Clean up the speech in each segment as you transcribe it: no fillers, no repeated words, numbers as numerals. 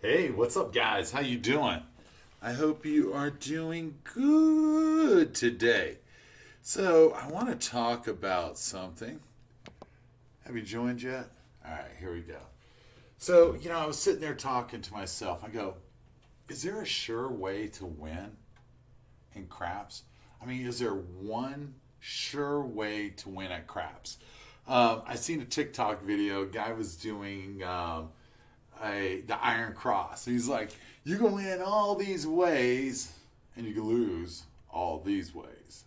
Hey, what's up, guys? How you doing? I hope you are doing good today. So, I want to talk about something. Have you joined yet? All right, here we go. So, I was sitting there talking to myself. I go, is there a sure way to win in craps? I mean, is there one sure way to win at craps? I seen a TikTok video. A guy was doing the Iron Cross. He's like, you can win all these ways, and you can lose all these ways.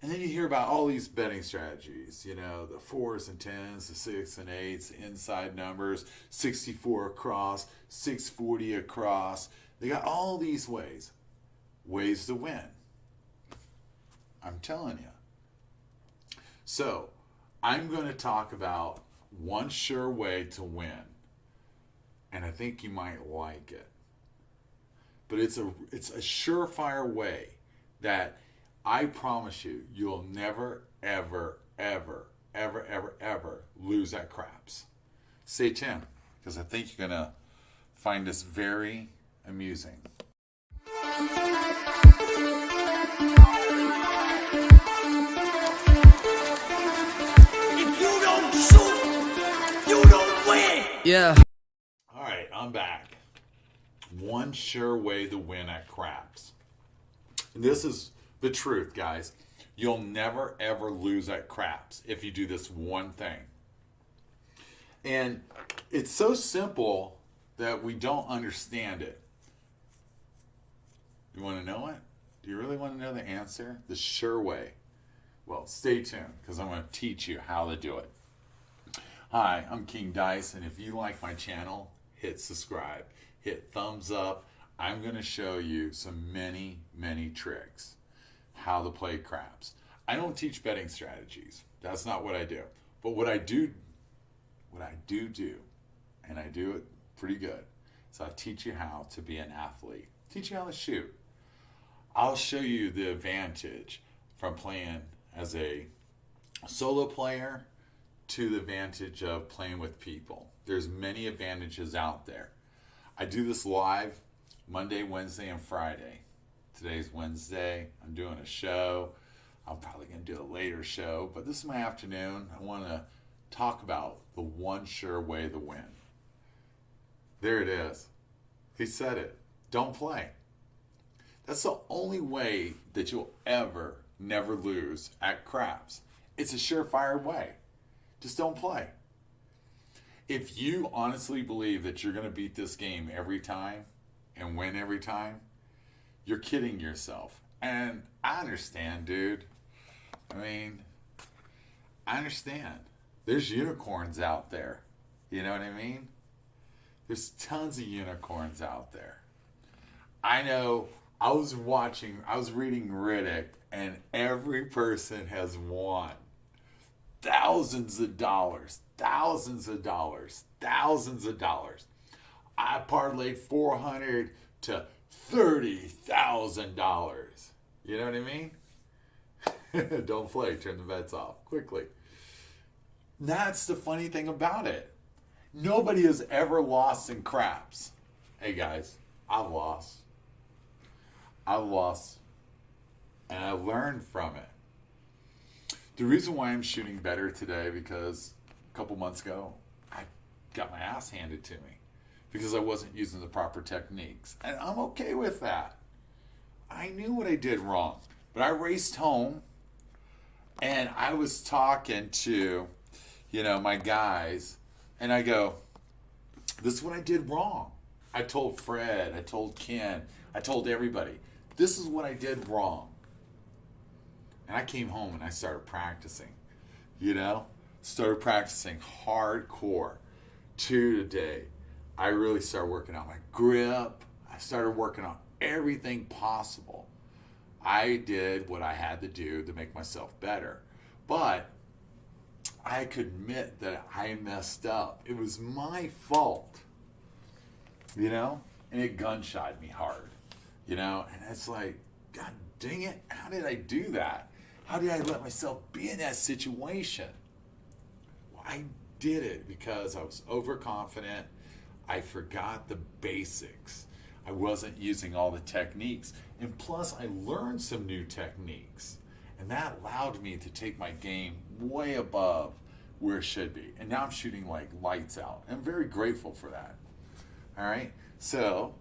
And then you hear about all these betting strategies, the fours and tens, the six and eights, the inside numbers, 64 across, 640 across. They got all these ways to win. I'm telling you. So, I'm going to talk about one sure way to win. And I think you might like it. But it's a surefire way that I promise you, you'll never, ever, ever, ever, ever, ever lose at craps. Stay tuned, because I think you're going to find this very amusing. If you don't shoot, you don't win. Yeah. All right, I'm back. One sure way to win at craps. And this is the truth, guys. You'll never, ever lose at craps if you do this one thing. And it's so simple that we don't understand it. You want to know it? Do you really want to know the answer? The sure way. Well, stay tuned, because I'm going to teach you how to do it. Hi, I'm King Dice, and if you like my channel, hit subscribe, hit thumbs up. I'm going to show you some many, many tricks how to play craps. I don't teach betting strategies. That's not what I do. But what I do, and I do it pretty good, is I teach you how to be an athlete. Teach you how to shoot. I'll show you the advantage from playing as a solo player to the advantage of playing with people. There's many advantages out there. I do this live Monday, Wednesday, and Friday. Today's Wednesday. I'm doing a show. I'm probably going to do a later show, but this is my afternoon. I want to talk about the one sure way to win. There it is. He said it. Don't play. That's the only way that you'll ever, never lose at craps. It's a surefire way. Just don't play. If you honestly believe that you're going to beat this game every time and win every time, you're kidding yourself. And I understand, dude. I mean, I understand. There's unicorns out there. You know what I mean? There's tons of unicorns out there. I know. I was reading Reddit, and every person has won thousands of dollars. I parlayed $400 to $30,000. You know what I mean? Don't play. Turn the bets off quickly. That's the funny thing about it. Nobody has ever lost in craps. Hey guys, I've lost. And I learned from it. The reason why I'm shooting better today, because a couple months ago, I got my ass handed to me because I wasn't using the proper techniques. And I'm okay with that. I knew what I did wrong. But I raced home, and I was talking to, my guys, and I go, this is what I did wrong. I told Fred, I told Ken, I told everybody, this is what I did wrong. And I came home and I started practicing, started practicing hardcore. Today, I really started working on my grip. I started working on everything possible. I did what I had to do to make myself better. But I could admit that I messed up. It was my fault, and it gunshot me hard, and it's like, God dang it, how did I do that? How did I let myself be in that situation? Well, I did it because I was overconfident. I forgot the basics. I wasn't using all the techniques. And plus, I learned some new techniques. And that allowed me to take my game way above where it should be. And now I'm shooting like lights out. I'm very grateful for that. All right? So,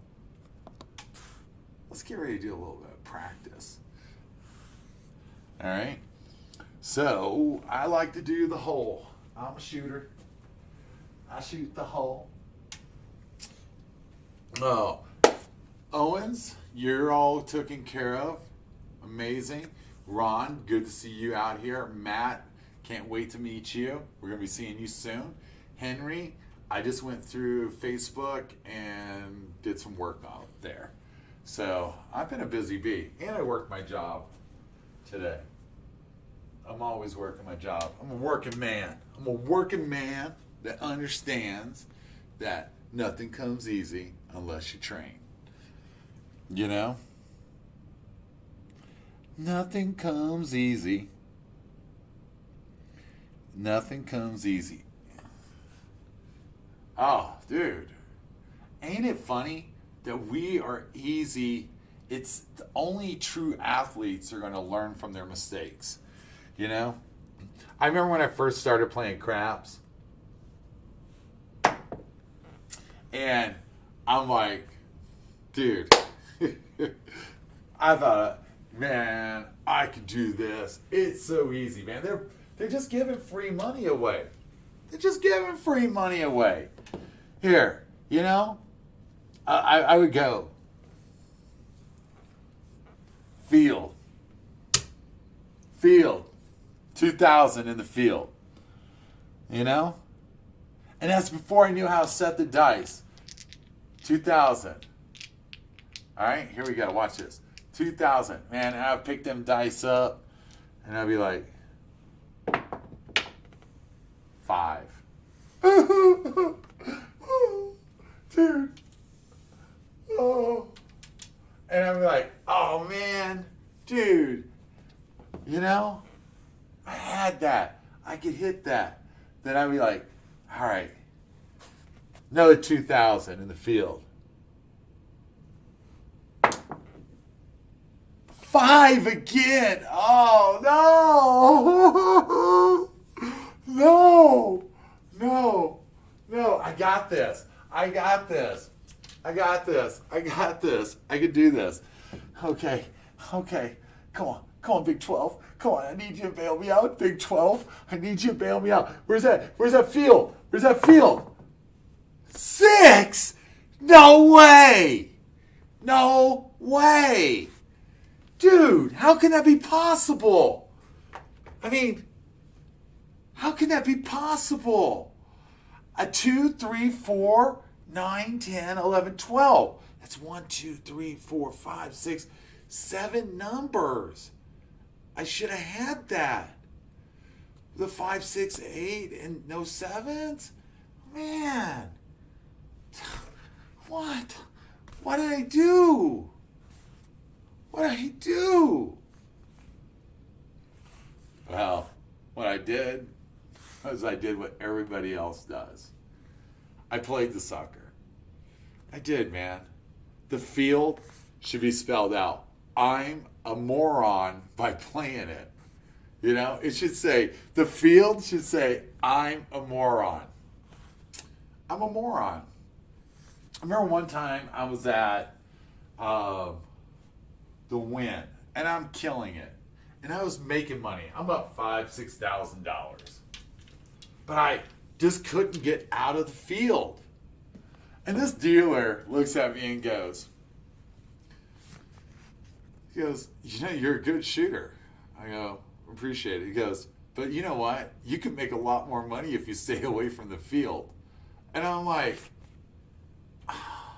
let's get ready to do a little bit of practice. All right? So, I like to do the hole. I'm a shooter. I shoot the hole. Oh, Owens, you're all taken care of. Amazing. Ron, good to see you out here. Matt, can't wait to meet you. We're going to be seeing you soon. Henry, I just went through Facebook and did some work on it there. So I've been a busy bee, and I worked my job today. I'm always working my job. I'm a working man. I'm a working man that understands that nothing comes easy unless you train. You know? Nothing comes easy. Nothing comes easy. Oh, dude. Ain't it funny that we are easy? It's the only true athletes are going to learn from their mistakes. You know? I remember when I first started playing craps. And I'm like, dude, I thought, man, I could do this. It's so easy, man. They're just giving free money away. They're just giving free money away. Here, you know, I would go field, 2,000 in the field, you know? And that's before I knew how to set the dice. 2,000. All right, here we go. Watch this. 2,000. Man, and I'd pick them dice up, and I'd be like, 5. Dude. Oh. And I'd be like, oh, man. Dude. You know? I had that. I could hit that. Then I'd be like, all right. Another 2,000 in the field. 5 again. Oh, no. No. No. No. I got this. I got this. I got this. I got this. I can do this. Okay. Okay. Come on. Come on, Big 12. Come on. I need you to bail me out, Big 12. I need you to bail me out. Where's that? Where's that field? Where's that field? 6? No way. No way. Dude, how can that be possible? I mean, how can that be possible? A 2, 3, 4, 9, 10, 11, 12. That's 1, 2, 3, 4, 5, 6, 7 numbers. I should have had that. The 5, 6, 8, and no 7s? Man. What? What did I do? What did I do? Well, what I did was I did what everybody else does. I played the sucker. I did, man. The field should be spelled out. I'm a moron by playing it. You know, it should say, the field should say, I'm a moron. I'm a moron. I remember one time I was at the Win, and I'm killing it. And I was making money. I'm up $5,000-$6,000. But I just couldn't get out of the field. And this dealer looks at me and goes, you know, you're a good shooter. I go, appreciate it. He goes, but you know what? You could make a lot more money if you stay away from the field. And I'm like, oh,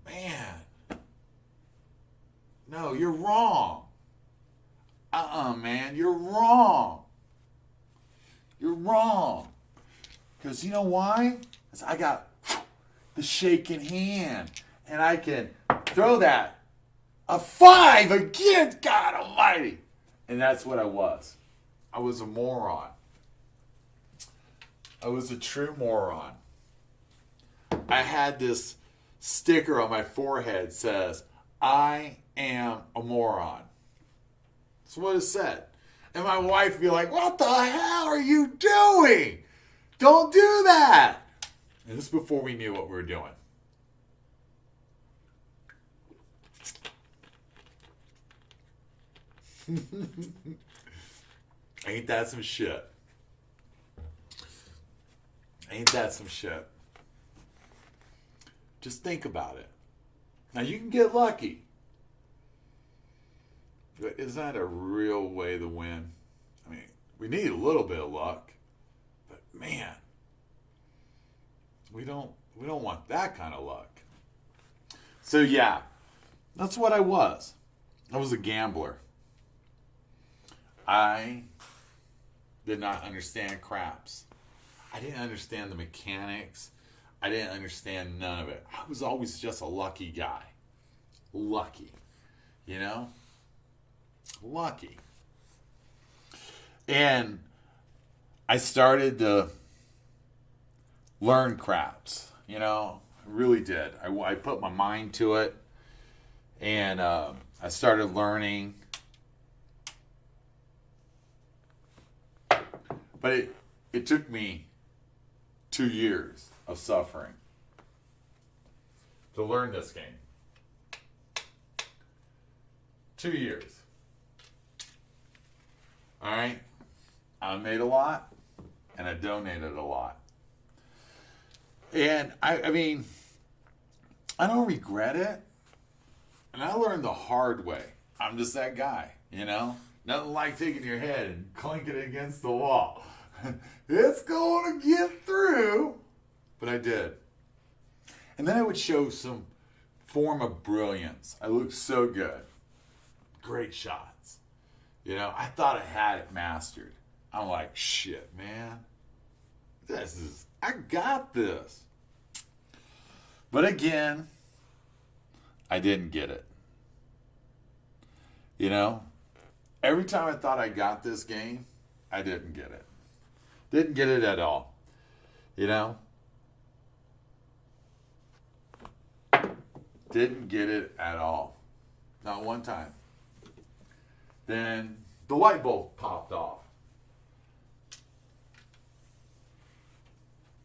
man, no, you're wrong. Man, you're wrong. You're wrong. Because you know why? Because I got the shaking hand. And I can throw that. A 5 again, God almighty. And that's what I was. I was a moron. I was a true moron. I had this sticker on my forehead says, I am a moron. That's what it said. And my wife would be like, what the hell are you doing? Don't do that. And this is before we knew what we were doing. Ain't that some shit? Ain't that some shit? Just think about it. Now you can get lucky. But is that a real way to win? I mean, we need a little bit of luck. But man, we don't want that kind of luck. So yeah, that's what I was. I was a gambler. I did not understand craps. I didn't understand the mechanics. I didn't understand none of it. I was always just a lucky guy. Lucky. You know? Lucky. And I started to learn craps. You know? I really did. I put my mind to it. And I started learning. But it took me 2 years of suffering to learn this game. 2 years. All right? I made a lot, and I donated a lot. And I mean, I don't regret it. And I learned the hard way. I'm just that guy, you know? Nothing like taking your head and clinking it against the wall. It's going to get through. But I did. And then I would show some form of brilliance. I looked so good. Great shots. You know, I thought I had it mastered. I'm like, shit, man. I got this. But again, I didn't get it. You know, every time I thought I got this game, I didn't get it. Didn't get it at all. You know? Didn't get it at all. Not one time. Then the light bulb popped off.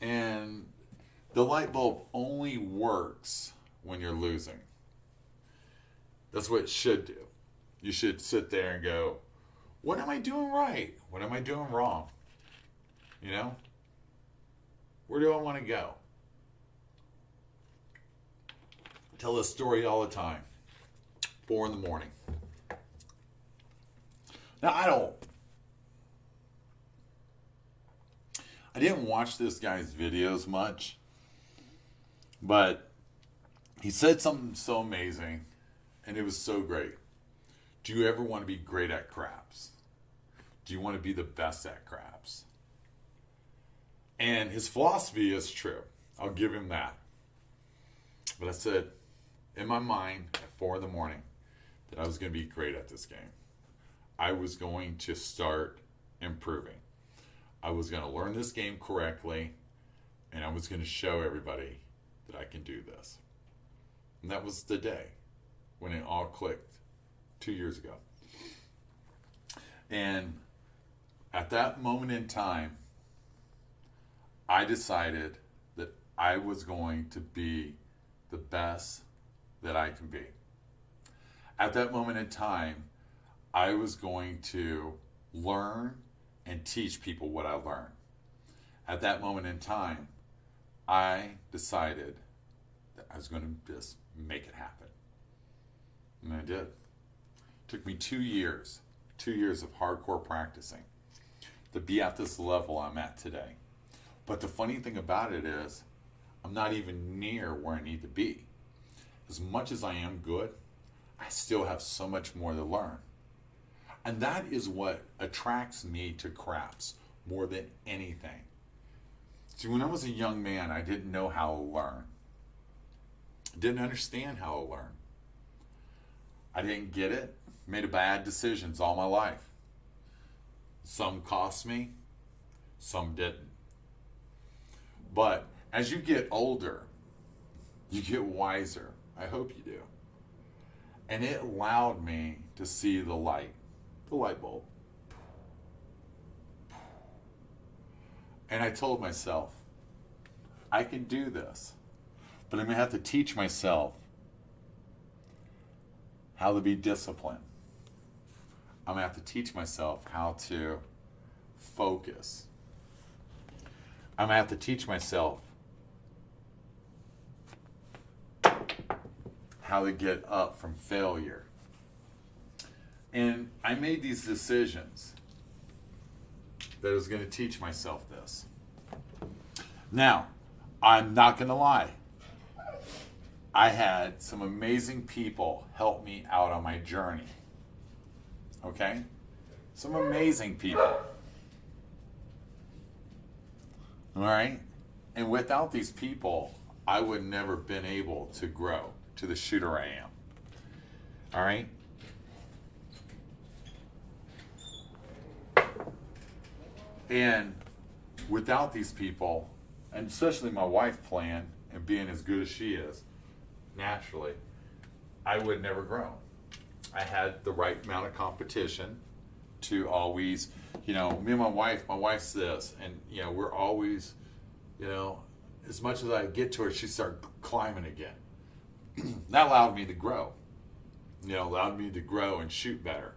And the light bulb only works when you're losing. That's what it should do. You should sit there and go, what am I doing right? What am I doing wrong? You know? Where do I want to go? I tell this story all the time. 4 a.m. Now, I didn't watch this guy's videos much, but he said something so amazing, and it was so great. Do you ever want to be great at craps? Do you want to be the best at craps? And his philosophy is true. I'll give him that. But I said, in my mind, at 4 a.m, that I was going to be great at this game. I was going to start improving. I was going to learn this game correctly, and I was going to show everybody that I can do this. And that was the day when it all clicked 2 years ago. And at that moment in time, I decided that I was going to be the best that I can be. At that moment in time, I was going to learn and teach people what I learned. At that moment in time, I decided that I was going to just make it happen. And I did. It took me 2 years, 2 years of hardcore practicing to be at this level I'm at today. But the funny thing about it is, I'm not even near where I need to be. As much as I am good, I still have so much more to learn. And that is what attracts me to craps more than anything. See, when I was a young man, I didn't know how to learn. I didn't understand how to learn. I didn't get it. Made bad decisions all my life. Some cost me, some didn't. But as you get older, You get wiser. I hope you do. And it allowed me to see the light bulb. And I told myself, I can do this, but I'm going to have to teach myself how to be disciplined. I'm going to have to teach myself how to focus. I'm going to have to teach myself how to get up from failure. And I made these decisions that I was going to teach myself this. Now, I'm not going to lie. I had some amazing people help me out on my journey. Okay? Some amazing people. All right? And without these people, I would never been able to grow to the shooter I am. All right? And without these people, and especially my wife playing and being as good as she is, naturally, I would never grow. I had the right amount of competition to always, me and my wife's this, and, we're always, as much as I get to her, she started climbing again. That allowed me to grow, allowed me to grow and shoot better,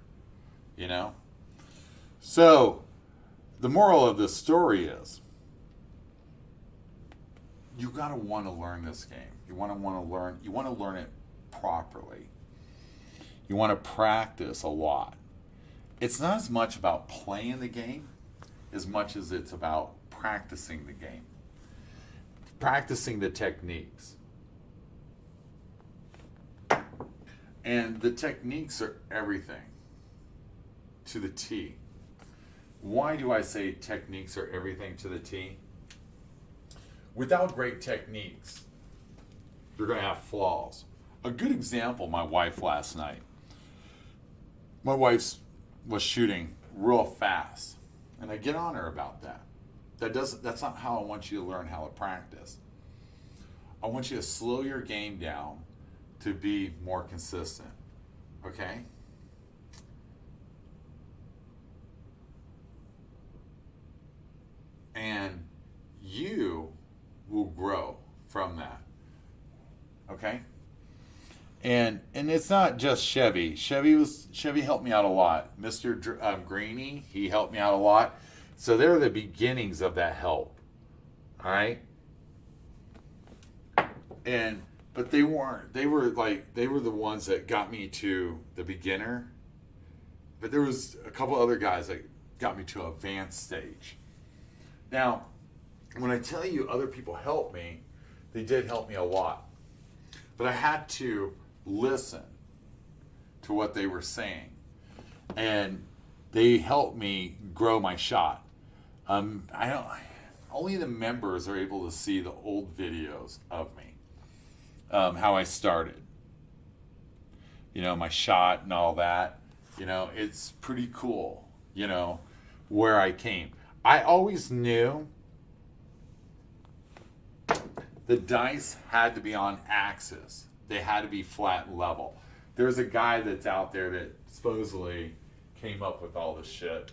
So, the moral of this story is, you gotta want to learn this game. You want to learn it properly. You want to practice a lot. It's not as much about playing the game as much as it's about practicing the game. Practicing the techniques. And the techniques are everything to the T. Why do I say techniques are everything to the T? Without great techniques, you're going to have flaws. A good example, my wife last night. My wife was shooting real fast, and I get on her about that. That's not how I want you to learn how to practice. I want you to slow your game down to be more consistent. Okay? And you will grow from that. Okay? And it's not just Chevy. Chevy helped me out a lot. Mr. Greeny, he helped me out a lot. So they were the beginnings of that help. All right? But they weren't. They were the ones that got me to the beginner. But there was a couple other guys that got me to advanced stage. Now, when I tell you other people helped me, they did help me a lot. But I had to listen to what they were saying. And they helped me grow my shot. Only the members are able to see the old videos of me. How I started. My shot and all that. It's pretty cool, where I came. I always knew the dice had to be on axis. They had to be flat and level. There's a guy that's out there that supposedly came up with all this shit,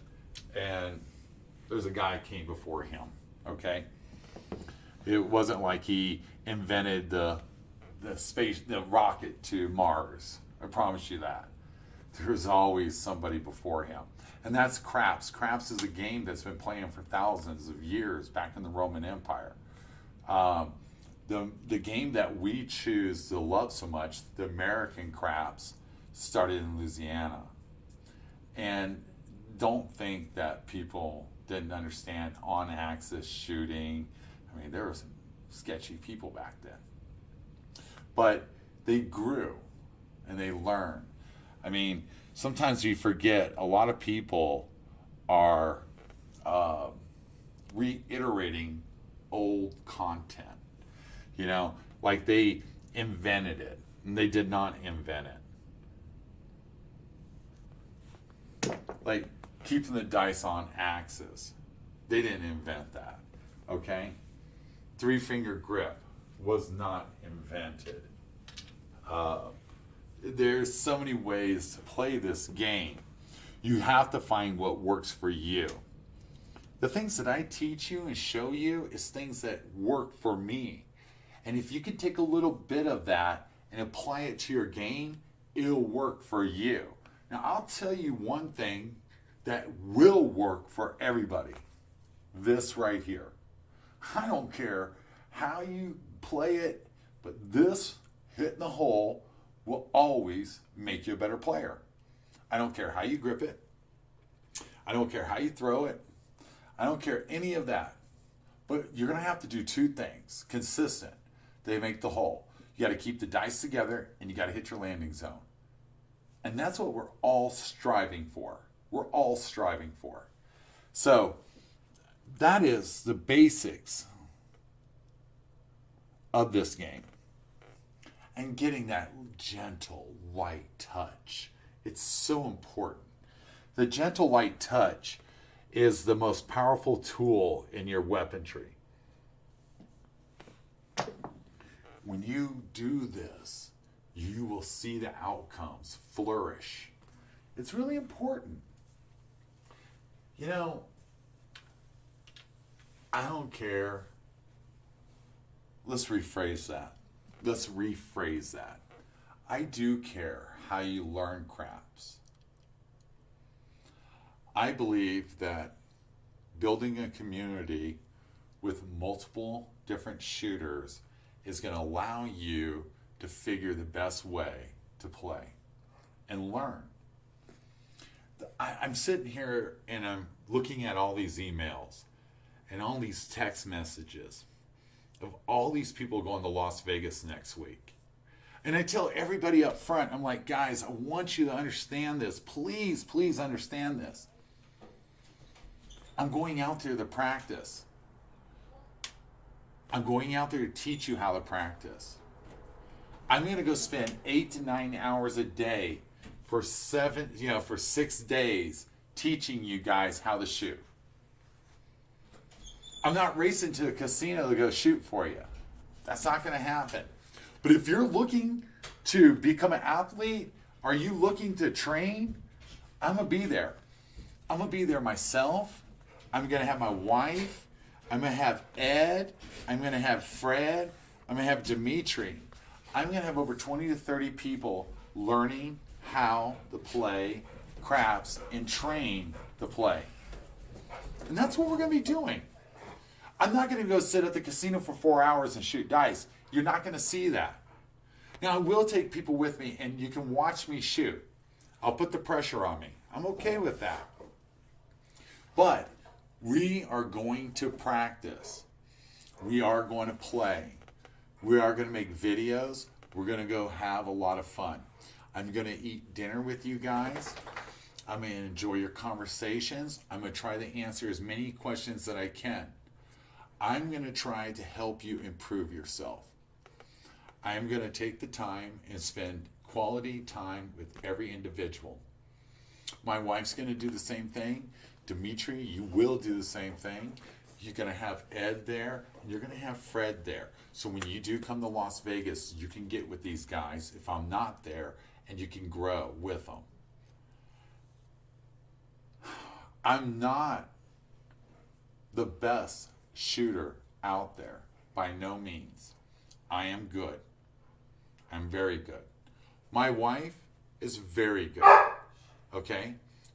and there's a guy came before him, okay? It wasn't like he invented the rocket to Mars. I promise you that. There's always somebody before him. And that's CRAPS. CRAPS is a game that's been playing for thousands of years back in the Roman Empire. The game that we choose to love so much, the American CRAPS, started in Louisiana. And don't think that people didn't understand on-axis shooting. I mean, there were some sketchy people back then. But they grew and they learned. I mean, sometimes we forget a lot of people are reiterating old content. Like they invented it, and they did not invent it. Like keeping the dice on axis. They didn't invent that. Okay? 3-finger grip. was not invented. There's so many ways to play this game. You have to find what works for you. The things that I teach you and show you is things that work for me. And if you can take a little bit of that and apply it to your game, it'll work for you. Now, I'll tell you one thing that will work for everybody. This right here. I don't care how you play it, but this hitting the hole will always make you a better player. I don't care how you grip it. I don't care how you throw it. I don't care any of that. But you're going to have to do two things consistent. They make the hole. You got to keep the dice together and you got to hit your landing zone. And that's what we're all striving for. We're all striving for. So that is the basics of this game. And getting that gentle, light touch. It's so important. The gentle, light touch is the most powerful tool in your weaponry. When you do this, you will see the outcomes flourish. It's really important. You know, I don't care. Let's rephrase that. I do care how you learn craps. I believe that building a community with multiple different shooters is going to allow you to figure the best way to play and learn. I'm sitting here and I'm looking at all these emails and all these text messages of all these people going to Las Vegas next week. And I tell everybody up front, I'm like, guys, I want you to understand this. Please, please understand this. I'm going out there to practice. I'm going out there to teach you how to practice. I'm going to go spend 8 to 9 hours a day for 6 days teaching you guys how to shoot. I'm not racing to a casino to go shoot for you. That's not going to happen. But if you're looking to become an athlete, are you looking to train? I'm going to be there. I'm going to be there myself. I'm going to have my wife. I'm going to have Ed. I'm going to have Fred. I'm going to have Dimitri. I'm going to have over 20 to 30 people learning how to play craps and train to play. And that's what we're going to be doing. I'm not going to go sit at the casino for 4 hours and shoot dice. You're not going to see that. Now, I will take people with me, and you can watch me shoot. I'll put the pressure on me. I'm okay with that. But we are going to practice. We are going to play. We are going to make videos. We're going to go have a lot of fun. I'm going to eat dinner with you guys. I'm going to enjoy your conversations. I'm going to try to answer as many questions that I can. I'm going to try to help you improve yourself. I'm going to take the time and spend quality time with every individual. My wife's going to do the same thing. Dimitri, you will do the same thing. You're going to have Ed there, and you're going to have Fred there. So when you do come to Las Vegas, you can get with these guys if I'm not there, and you can grow with them. I'm not the best shooter out there, by no means. I am good. I'm very good. My wife is very good. Okay?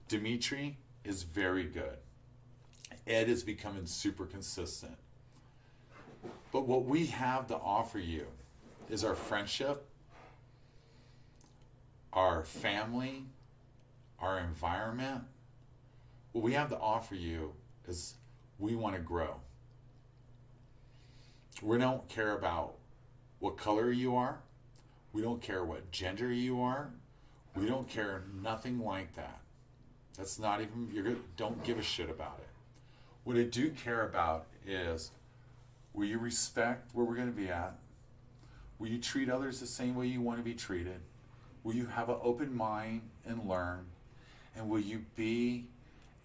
Dimitri is very good. Ed is becoming super consistent. But what we have to offer you is our friendship, our family, our environment. What we have to offer you is we want to grow. We don't care about what color you are. We don't care what gender you are. We don't care nothing like that. That's not even, don't give a shit about it. What I do care about is, will you respect where we're going to be at? Will you treat others the same way you want to be treated? Will you have an open mind and learn? And will you be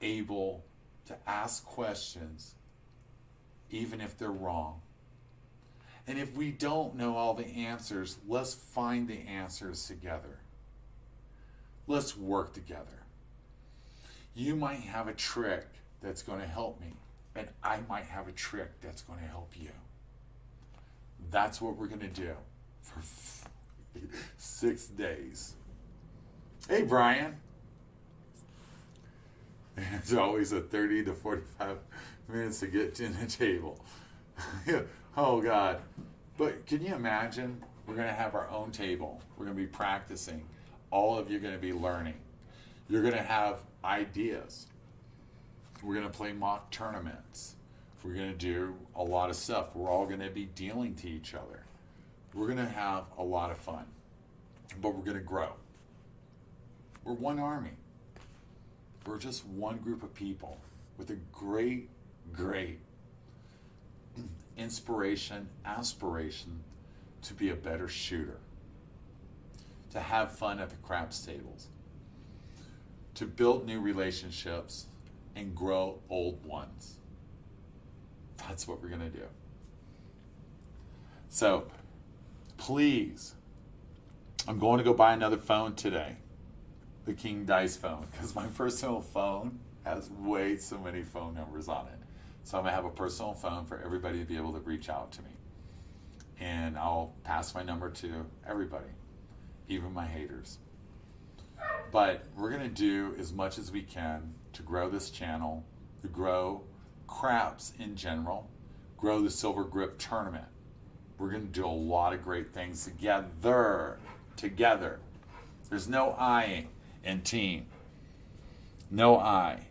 able to ask questions even if they're wrong? And if we don't know all the answers, let's find the answers together. Let's work together. You might have a trick that's going to help me, and I might have a trick that's going to help you. That's what we're going to do for 6 days. Hey, Brian. It's always a 30 to 45 minutes to get to the table. Oh, God. But can you imagine? We're going to have our own table. We're going to be practicing. All of you are going to be learning. You're going to have ideas. We're going to play mock tournaments. We're going to do a lot of stuff. We're all going to be dealing to each other. We're going to have a lot of fun. But we're going to grow. We're one army. We're just one group of people with a great, great inspiration, aspiration to be a better shooter, to have fun at the craps tables, to build new relationships and grow old ones. That's what we're going to do. So, please, I'm going to go buy another phone today, the King Dice phone, because my personal phone has way so many phone numbers on it. So I'm going to have a personal phone for everybody to be able to reach out to me. And I'll pass my number to everybody, even my haters. But we're going to do as much as we can to grow this channel, to grow craps in general, grow the Silver Grip Tournament. We're going to do a lot of great things together. There's no I in team. No I.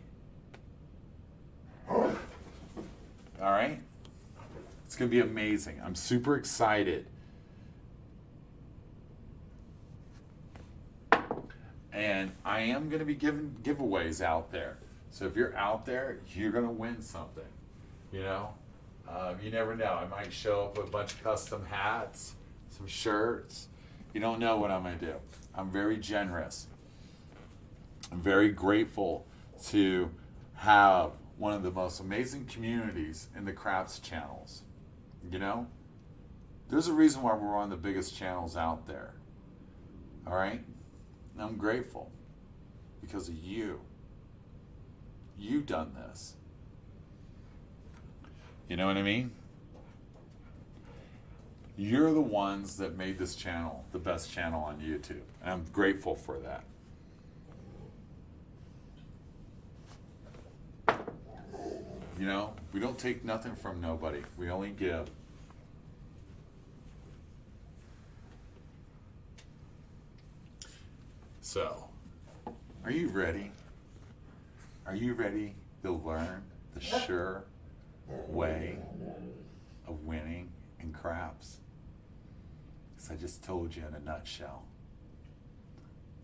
All right? It's going to be amazing. I'm super excited. And I am going to be giving giveaways out there. So if you're out there, you're going to win something. You know? You never know. I might show up with a bunch of custom hats, some shirts. You don't know what I'm going to do. I'm very generous. I'm very grateful to have one of the most amazing communities in the craps channels. You know? There's a reason why we're one of the biggest channels out there. All right? And I'm grateful because of you. You've done this. You know what I mean? You're the ones that made this channel the best channel on YouTube. And I'm grateful for that. You know, we don't take nothing from nobody. We only give. So, are you ready? Are you ready to learn the sure way of winning in craps? Because I just told you in a nutshell.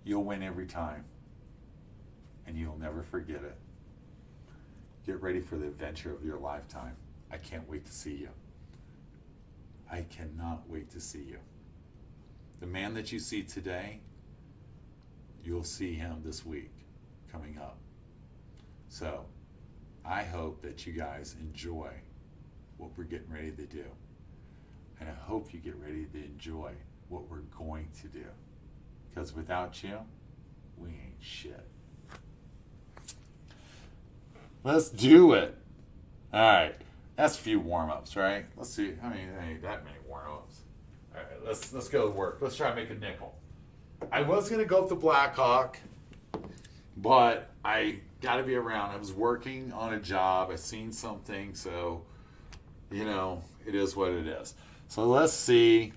You'll win every time, and you'll never forget it. Get ready for the adventure of your lifetime. I can't wait to see you. I cannot wait to see you. The man that you see today, you'll see him this week coming up. So, I hope that you guys enjoy what we're getting ready to do. And I hope you get ready to enjoy what we're going to do. Because without you, we ain't shit. Let's do it. All right. That's a few warm-ups, right? Let's see. I mean, there ain't that many warm-ups. All right, let's go to work. Let's try to make a nickel. I was going to go up to Blackhawk, but I got to be around. I was working on a job. I seen something, so, you know, it is what it is. So let's see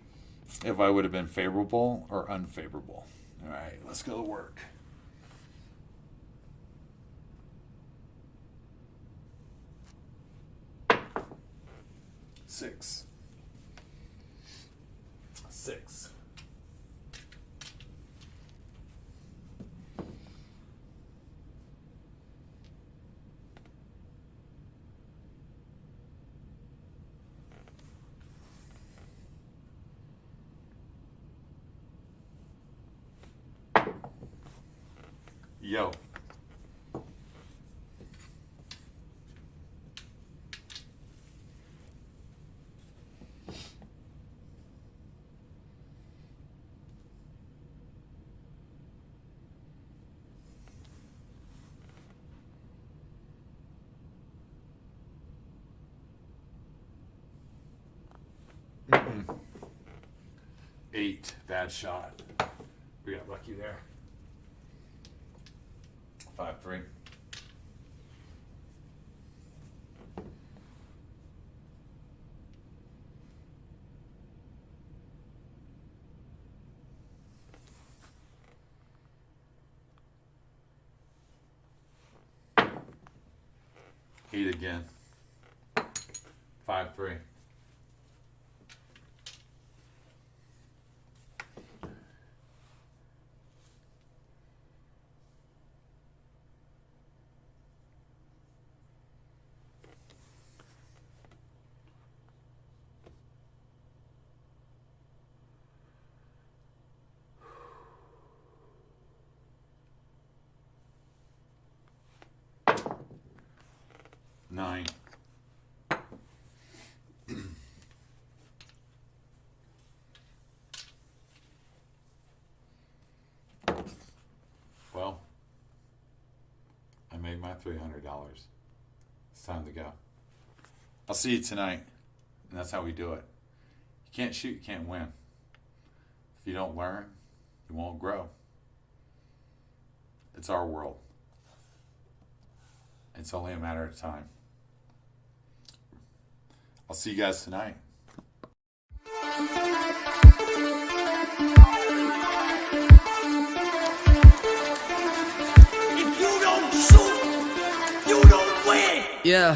if I would have been favorable or unfavorable. All right, let's go to work. Six. Yo. 8. Bad shot. We got lucky there. 5-3. Eight again. 5-3. Nine. Well, I made my $300. It's time to go. I'll see you tonight. And that's how we do it. You can't shoot, you can't win. If you don't learn, you won't grow. It's our world. It's only a matter of time. I'll see you guys tonight. If you don't shoot, you don't win. Yeah.